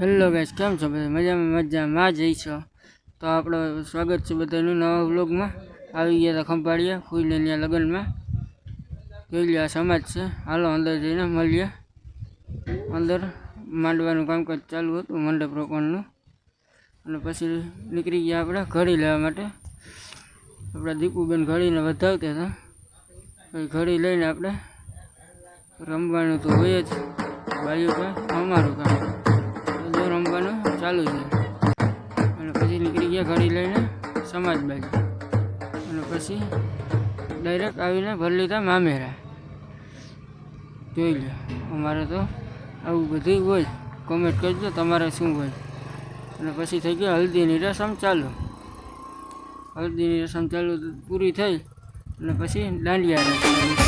Hello guys, કેમ છો બધા? મજામાં જઈશો તો આપણો સ્વાગત છે બધાનું નવા વ્લોગમાં. આવી ગયા હતા ખંભાળિયા ફૂઈલેનિયા લગ્નમાં. જોઈ લે, આ સમાજ છે. હાલો અંદર જઈને મળીએ. અંદર માંડવાનું કામકાજ ચાલુ હતું, મંડપ રોપણનું. અને પછી નીકળી ગયા આપણે ઘડી લેવા માટે. આપણા દીપુબેન ઘડીને વધાવતા હતા. પછી ઘડી લઈને આપણે રમવાનું તો હોય જ. બાયું કામ અમારું કામ રમવાનું ચાલુ છે. અને પછી નીકળી ગયા ઘડી લઈને સમાજ બાજુ. અને પછી ડાયરેક્ટ આવીને ભરી લીધા મામેરા. જોઈ લો, અમારે તો આવું બધું હોય. કોમેન્ટ કરજો તમારે શું હોય. અને પછી થઈ ગઈ હલ્દીની રસમ ચાલુ. હલ્દીની રસમ ચાલુ પૂરી થઈ અને પછી દાંડિયા રસ.